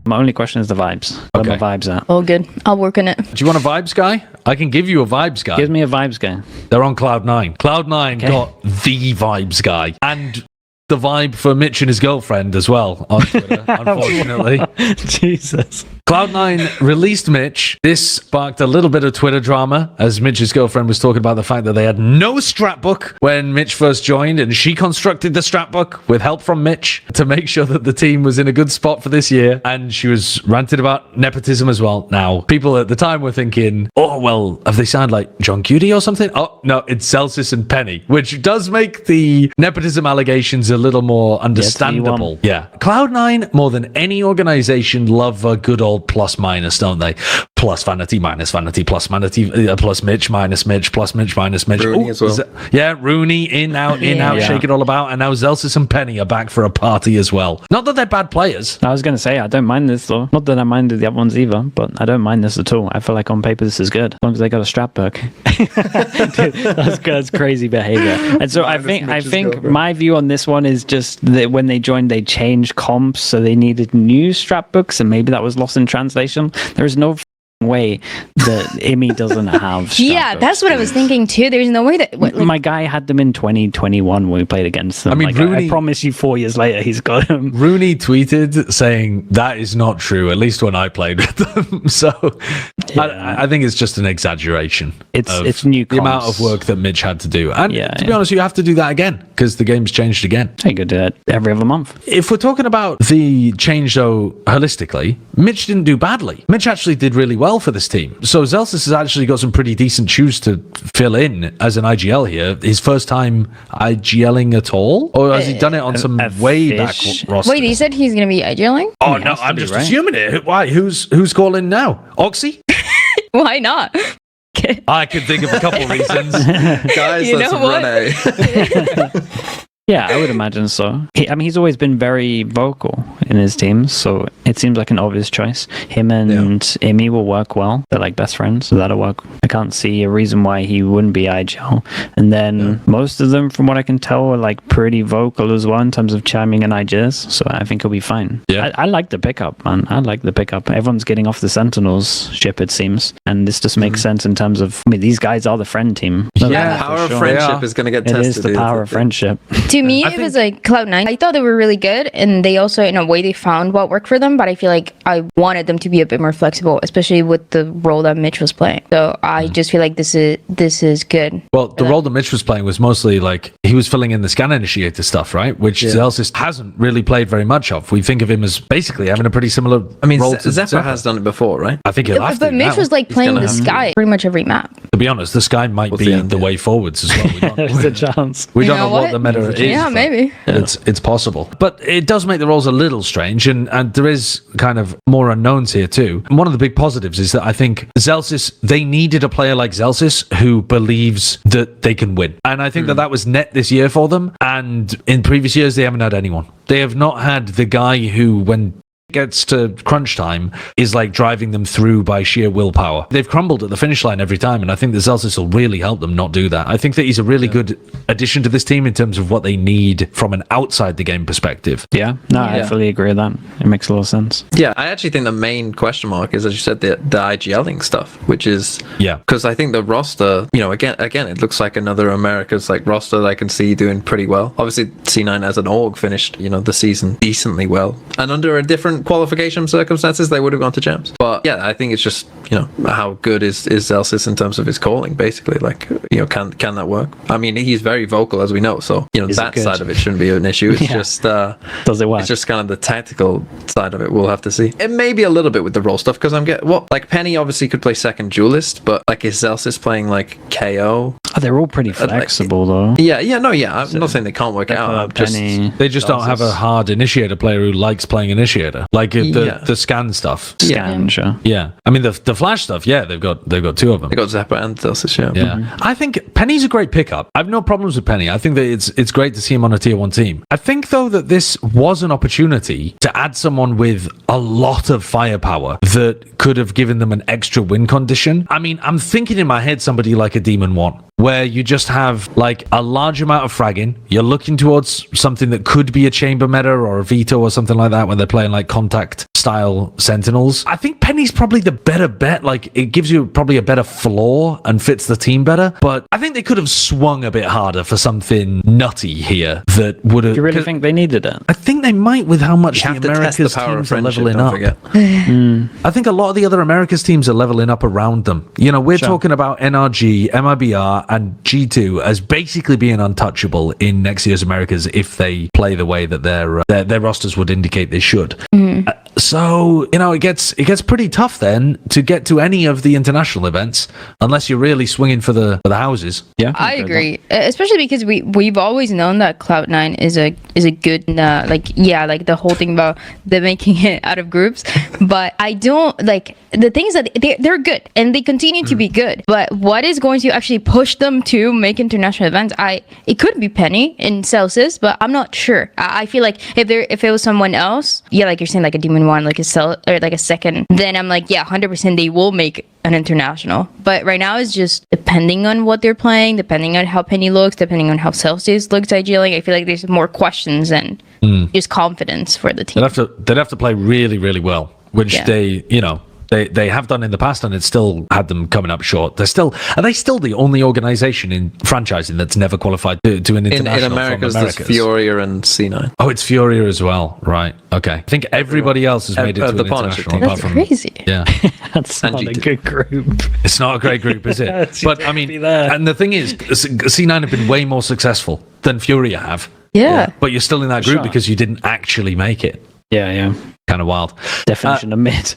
My only question is the vibes. Where Okay. my vibes at? Oh, good. I'll work on it. Do you want a vibes guy? I can give you a vibes guy. Give me a vibes guy. They're on Cloud9. Cloud9 Okay. got the vibes guy. And the vibe for Mitch and his girlfriend as well on Twitter, unfortunately. Jesus. Cloud9 released Mitch. This sparked a little bit of Twitter drama as Mitch's girlfriend was talking about the fact that they had no scrapbook when Mitch first joined, and she constructed the scrapbook with help from Mitch to make sure that the team was in a good spot for this year. And she was ranted about nepotism as well. Now, people at the time were thinking, oh, well, have they signed like John Cutie or something? Oh, no, it's Zellsis and Penny, which does make the nepotism allegations a little more understandable. Yeah. Cloud9, more than any organization, love a good old plus minus, don't they? Plus vanity, minus vanity, plus vanity, plus Mitch, minus Mitch, plus Mitch, minus Mitch. Rooney as well. Yeah, Rooney, in, out, shake it all about. And now Zellsis and Penny are back for a party as well. Not that they're bad players. I was going to say, I don't mind this though. Not that I minded the other ones either, but I don't mind this at all. I feel like on paper this is good. As long as they got a strap book. Dude, that's crazy behavior. And so I think my view on this one is just that when they joined, they changed comps, so they needed new strap books, and maybe that was lost in translation. There is no way that Imi doesn't have strap Yeah, books, that's what I was thinking too. There's no way that my guy had them in 2021 when we played against them. I mean, like, Rooney- I promise you 4 years later he's got them. Rooney tweeted saying that is not true, at least when I played with them. So I think it's just an exaggeration. It's new the amount comps. of work that Mitch had to do. And to be honest, you have to do that again because the game's changed again. I could do that every other month. If we're talking about the change, though, holistically, Mitch didn't do badly. Mitch actually did really well for this team. So Zellsis has actually got some pretty decent shoes to fill in as an IGL here. His first time IGLing at all? Or has he done it on some way back roster? Wait, he said he's going to be IGLing? Oh, no, I'm just assuming it. Why? Who's calling now? Oxy? Why not? I can think of a couple reasons. Guys, You let's know run what? A. Yeah, I would imagine so. He's always been very vocal in his teams, so it seems like an obvious choice. Him and Imi will work well. They're like best friends, so that'll work. I can't see a reason why he wouldn't be IGL. And then most of them, from what I can tell, are like pretty vocal as well in terms of chiming in ideas, so I think he'll be fine. Yeah. I like the pickup, man. I like the pickup. Everyone's getting off the Sentinels ship, it seems, and this just makes sense in terms of, I mean, these guys are the friend team. Yeah, power of friendship is going to get It tested. is the power of friendship. To me, it was like Cloud9. I thought they were really good, and they also, in a way, they found what worked for them. But I feel like I wanted them to be a bit more flexible, especially with the role that Mitch was playing. So I just feel like this is good. Well, the role that Mitch was playing was mostly like he was filling in the scan initiator stuff, right? Which Zellsis hasn't really played very much of. We think of him as basically having a pretty similar I mean, role to Zephyr has done it before, right? I think he'll have to But Mitch now. was like playing gonna the have to. sky pretty much every map. To be honest, the sky might be the end, way forwards as well. We don't, There's a chance. we You don't know know what what? the meta is. Yeah, but maybe. It's possible. But it does make the roles a little strange, and there is kind of more unknowns here too. And one of the big positives is that I think Zellsis, they needed a player like Zellsis who believes that they can win. And I think that was net this year for them. And in previous years, they haven't had anyone. They have not had the guy who, when gets to crunch time, is like driving them through by sheer willpower. They've crumbled at the finish line every time, and I think that Zellsis will really help them not do that. I think that he's a really good addition to this team in terms of what they need from an outside the game perspective. Yeah, no, I fully agree with that. It makes a lot of sense. Yeah, I actually think the main question mark is, as you said, the IGLing stuff, which is because I think the roster, you know, again, it looks like another America's like roster that I can see doing pretty well. Obviously, C9 as an org finished, you know, the season decently well, and under a different qualification circumstances, they would have gone to champs. But yeah, I think it's just, you know, how good is Zellsis in terms of his calling, basically. Like, you know, can that work? I mean, he's very vocal, as we know, so you know that side of it shouldn't be an issue. It's just does it work? It's just kind of the tactical side of it. We'll have to see. It may be a little bit with the role stuff because like Penny obviously could play second duelist, but like is Zellsis playing like KO? Oh, they're all pretty flexible though. I'm not saying they can't work out. They just don't have a hard initiator player who likes playing initiator. Like the scan stuff. Sure. Yeah. I mean the flash stuff, they've got two of them. They got Zephyr and Zellsis, Yeah. I think Penny's a great pickup. I've no problems with Penny. I think that it's great to see him on a tier 1 team. I think though that this was an opportunity to add someone with a lot of firepower that could have given them an extra win condition. I mean, I'm thinking in my head somebody like a Demon 1, where you just have like a large amount of fragging. You're looking towards something that could be a chamber meta or a veto or something like that when they're playing like contact style Sentinels. I think Penny's probably the better bet. Like, it gives you probably a better floor and fits the team better. But I think they could have swung a bit harder for something nutty here that would have... Do you really think they needed it? I think they might with how much the have to test Americas the power of teams are friendship, leveling don't up. forget. I think a lot of the other Americas teams are leveling up around them. You know, we're talking about NRG, MIBR, and G2 as basically being untouchable in next year's Americas if they play the way that their rosters would indicate they should. So, you know, it gets pretty tough then to get to any of the international events unless you're really swinging for the houses. Yeah, I agree, especially because we've always known that Cloud9 is a good like the whole thing about them making it out of groups. But I don't like the things that they're good and they continue to be good. But what is going to actually push them to make international events? It could be Penny in Zellsis, but I'm not sure. I feel like if it was someone else, yeah, like you're saying, like a Demon One, like a Cell or like a second, then I'm like, yeah, 100% they will make an international. But right now it's just depending on what they're playing, depending on how Penny looks, depending on how Zellsis looks ideally. I feel like there's more questions than just confidence for the team. They'd have to play really, really well, which they, you know, they have done in the past, and it still had them coming up short. Are they still the only organization in franchising that's never qualified to an international? In Americas, there's Furia and C9. Oh, it's Furia as well, right? Okay, I think everybody else has made it to an international. That's crazy. Yeah, that's not a good group. It's not a great group, is it? But I mean, and the thing is, C9 have been way more successful than Furia have. Yeah. But you're still in that group because you didn't actually make it. Yeah. Kind of wild. Definition of mid.